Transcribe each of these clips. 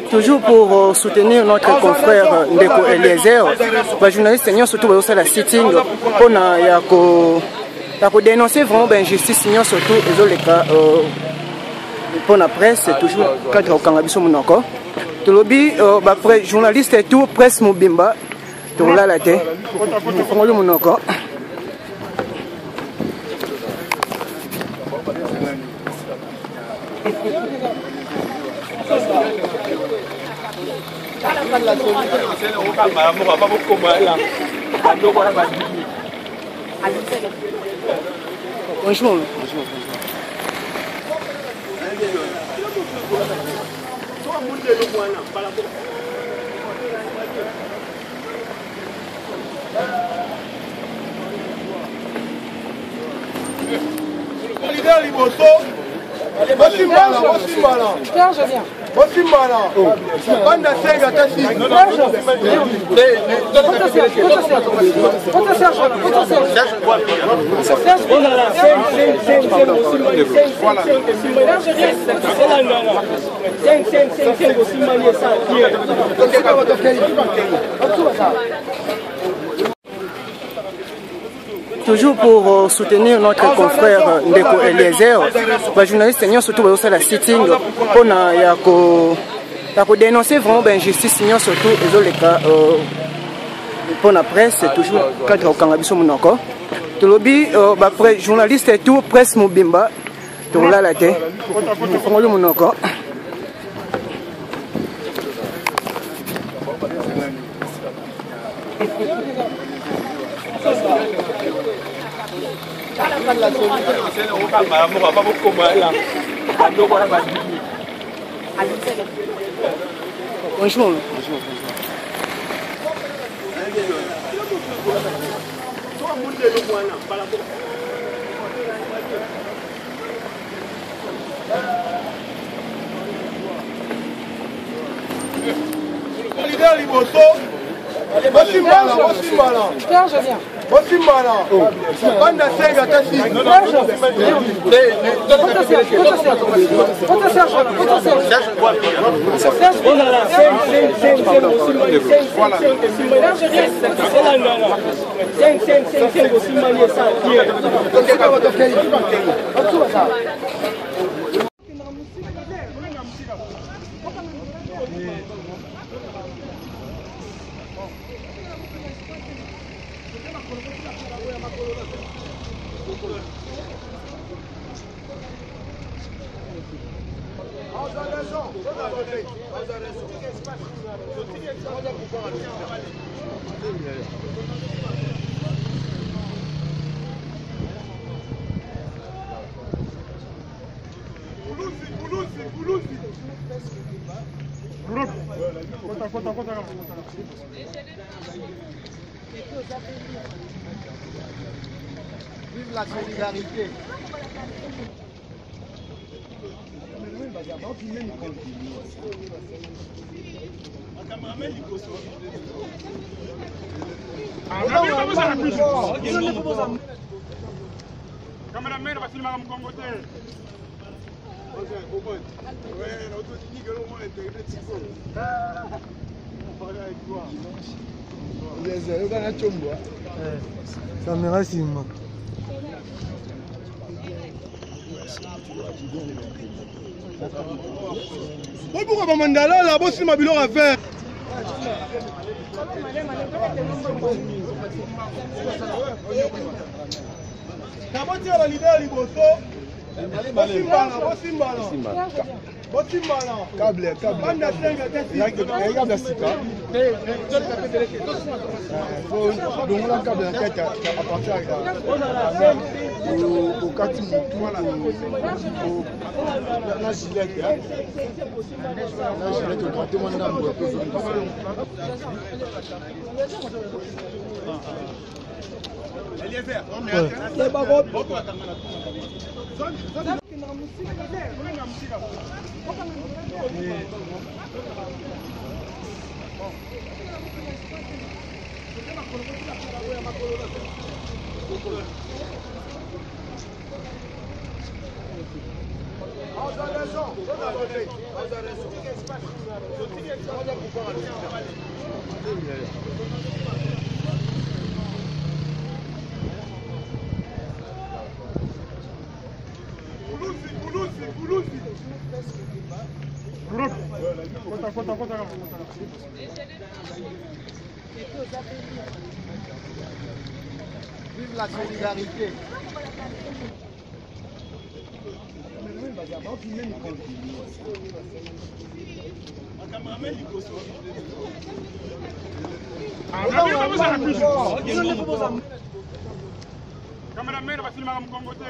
Toujours pour soutenir notre confrère Ndeko Eliezer, les journalistes seniors surtout aussi la sitting pour dénoncer vraiment l'injustice surtout les cas pour la presse, c'est toujours cadre au Kangabiso Monoko. Tout le bi après journaliste et tout presse Mobimba tout là la tête. Pour le Monoko. Bonjour. Toujours pour soutenir notre confrère Ndeko Eliezer, les journalistes seniors surtout aussi la sitting pour dénoncer vraiment l'injustice surtout les cas pour la presse, c'est toujours cadre au Kangabiso Monoko. Tout le bi après journaliste et tout presse Mobimba tout là la tête. Pour le Monoko. Bonjour. Vive la solidarité. Cameraman va filmer comme Congoté. Caméra Simon. Pourquoi pas mandala là, boss ma bilo à faire. D'abord tu as la leader liboso. Câble. Regarde la sika. Donc la câble en tête à partir au quartier la gilette. La gilette au quartier Eliezer, Vive la solidarité. Cameraman basilima mkongo te.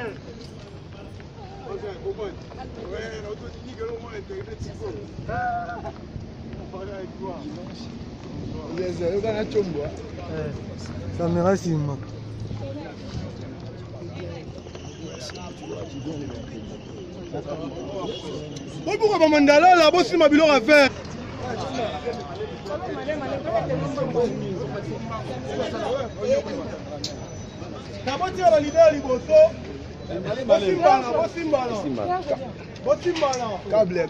Caméra Sima. Pourquoi pas mandala là, bon si ma bilan à faire. D'abord tu as la leader liboso. Câble.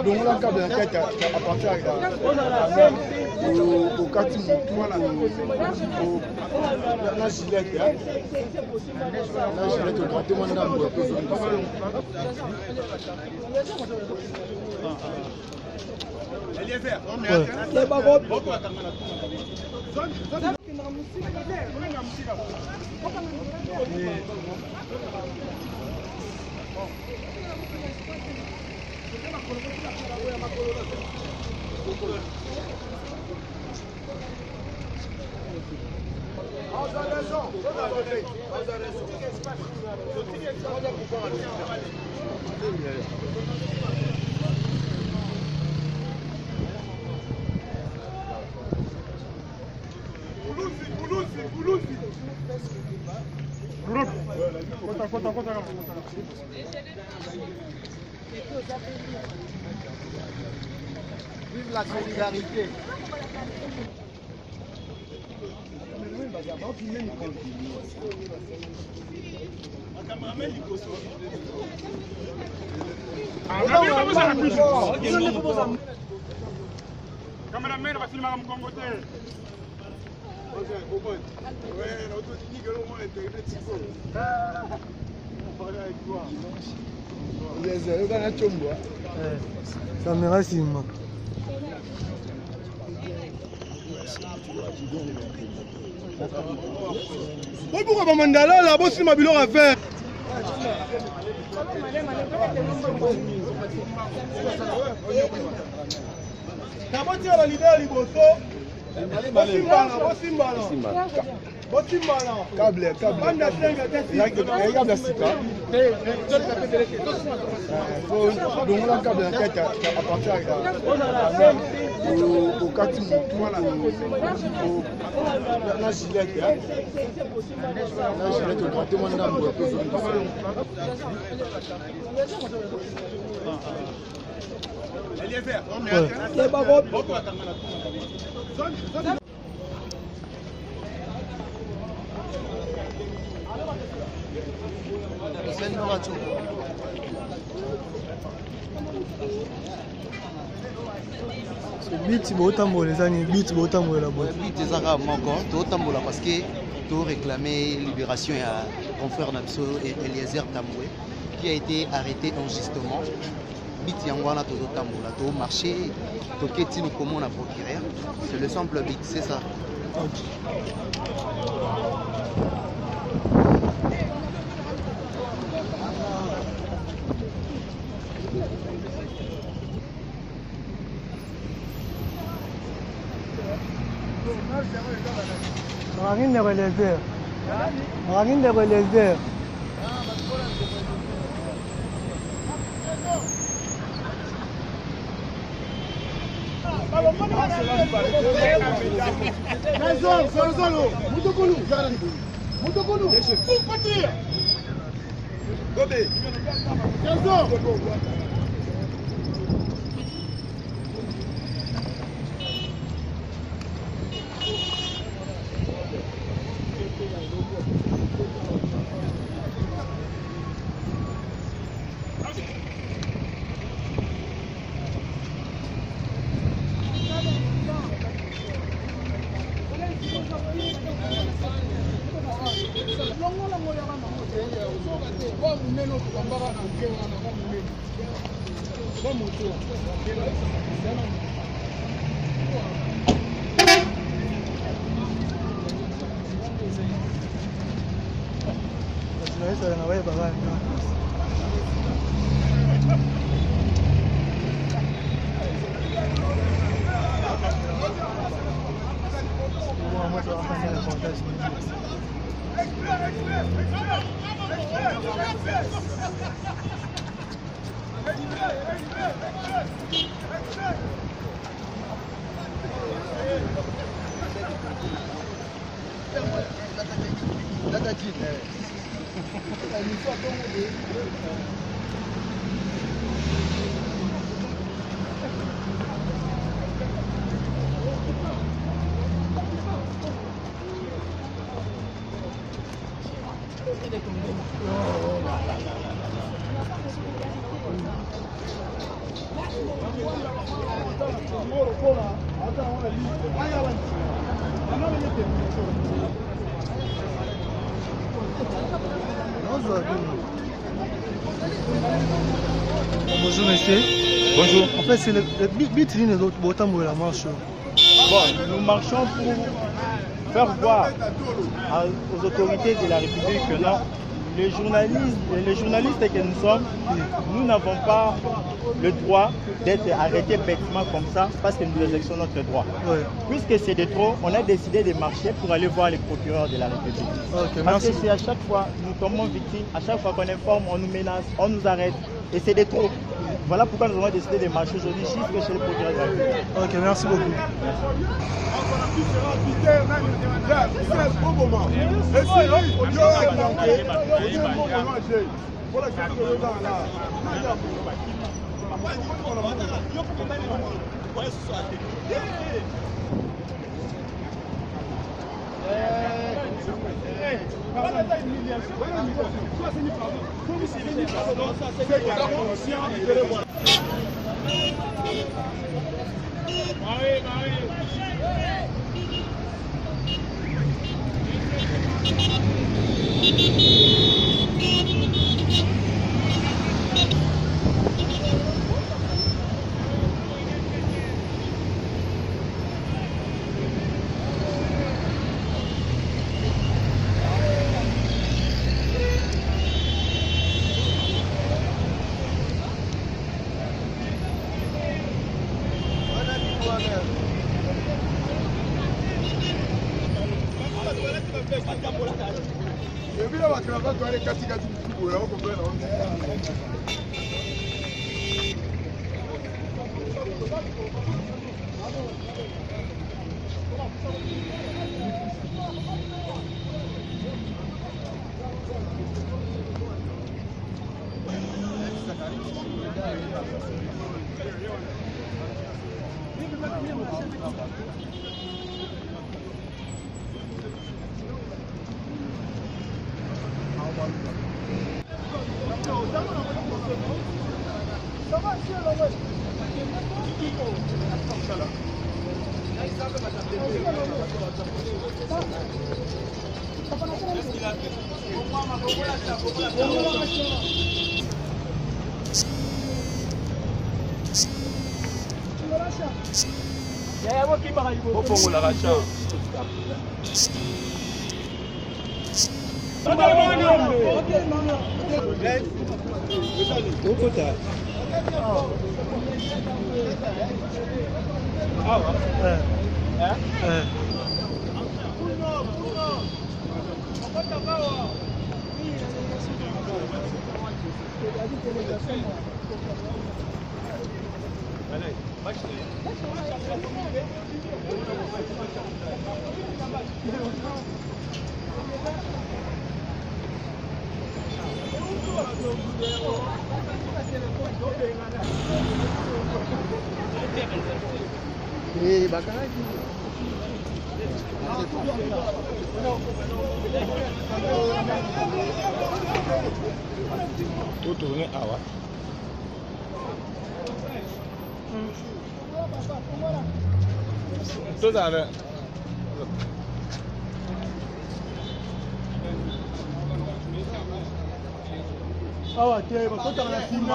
Donc là, câble la tête à partir au quartier la gilette. La gilette au grand témoignage. Vive la solidarité. Cameraman basilima mkongo te. Caméra Sima. Pourquoi pas mandala là, bon si ma bilan à faire. D'abord tu as la leader liboso. Câble. Donc là, câble la tête à partir au quartier la gilette. La gilette au grand témoignage. Bit botambola ezani bit botambola boy. Bit ezaka moko totambola parce que to réclamer libération à confrère Nabso et Eliezer Tamboué qui a été arrêté injustement. Bit yangwana totambola to marché to ketino comment on a procureur. C'est le simple bit, c'est ça. Marine de Relaiser. Marine de Relaiser. Bonjour monsieur. Bonjour. En fait, c'est le vitrine de l'autre la marche. Bon, nous marchons pour faire voir aux autorités de la République que non, les journalistes que nous sommes, nous n'avons pas le droit d'être arrêtés bêtement comme ça parce que nous exerçons notre droit. Ouais. Puisque c'est de trop, on a décidé de marcher pour aller voir les procureurs de la République. Okay, parce que c'est à chaque fois, nous tombons victimes, à chaque fois qu'on informe, on nous menace, on nous arrête et c'est de trop. Voilà pourquoi nous avons décidé de marcher aujourd'hui jusque chez le procureur de la République. Ok, merci beaucoup. Tourner à wa. Tout à l'heure. Ah, tu es dans la finale.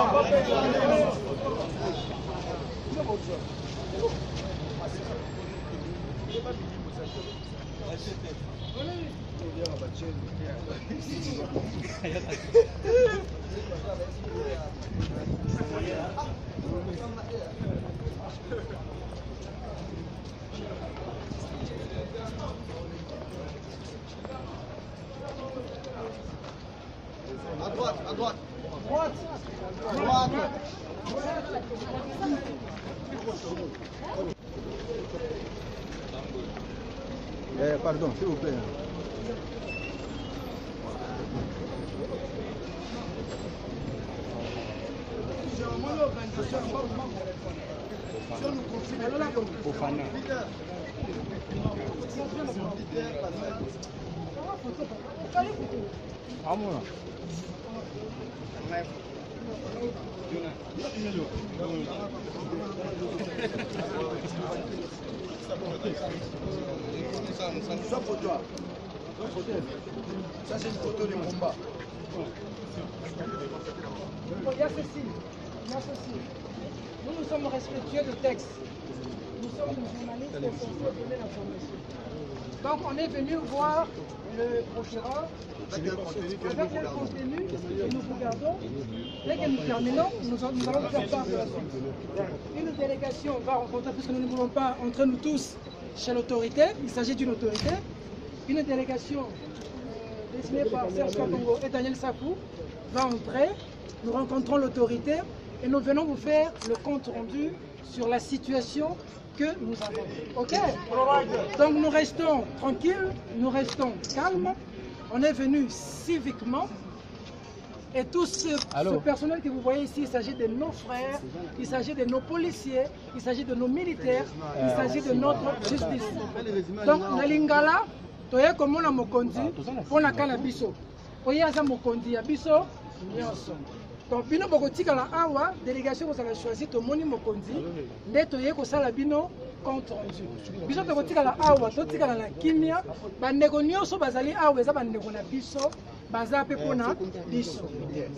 À droite, à droite. Droite. Droite. Pardon, s'il vous plaît. Ça c'est une photo de combat. Il y a ceci. Il y a ceci. Nous sommes respectueux du texte. Nous sommes des journalistes et censés donner l'information. Donc on est venu voir le procureur avec le contenu et nous regardons. Dès que nous terminons, nous allons faire part de la suite. Une délégation va rencontrer, puisque nous ne voulons pas entre nous tous chez l'autorité, il s'agit d'une autorité. Une délégation dessinée par Serge Kakongo et Daniel Sapou va entrer. Nous rencontrons l'autorité et nous venons vous faire le compte rendu sur la situation que nous avons. Ok? Donc nous restons tranquilles, nous restons calmes. On est venu civiquement. Et tout ce personnel que vous voyez ici, il s'agit de nos frères, il s'agit de nos policiers, il s'agit de nos militaires, il s'agit de notre justice. Donc, na lingala, toye komona mokonzi, pona kana biso. Oye aza mokonzi ya biso, nyonso. Donc, bino bokotika la awa, délégation vous avez choisi tomoni mokonzi, nde toye kosala bino compte rendu. Biso tokotika la awa, totika la kimia, bandeko nyonso bazali awa eza bandeko na biso. Baza pe pona biso.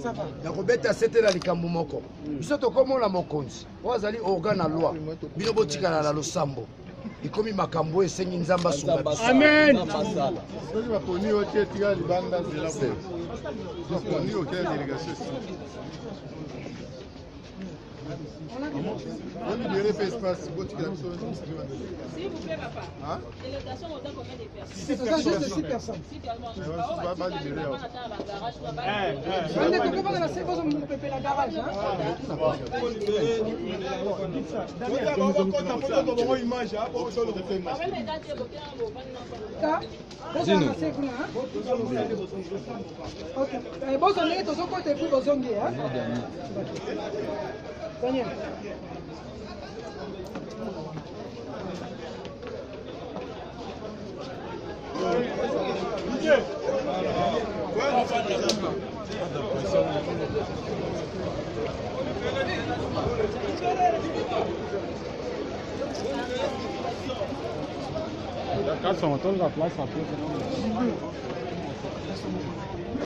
Ça va. Nakobeta setela likambo moko. Biso tokomona mokonzi. Wazali organe na loi. Bino botikala na losambo. Ikomi makambo esengi nzamba sunga. Amen. Soki baponi oyo te tika libanda nzela po. Baponi okela délégation si. On libère pas espace, botikala biso. S'il vous plaît, papa. Hein? Délégation, on donne combien de personnes? C'est ça, juste 6 personnes. 6 personnes. Pas libérer. On est comme dans la séquence où on peut payer la garage. Daniel. Quand on retourne la place, ça peut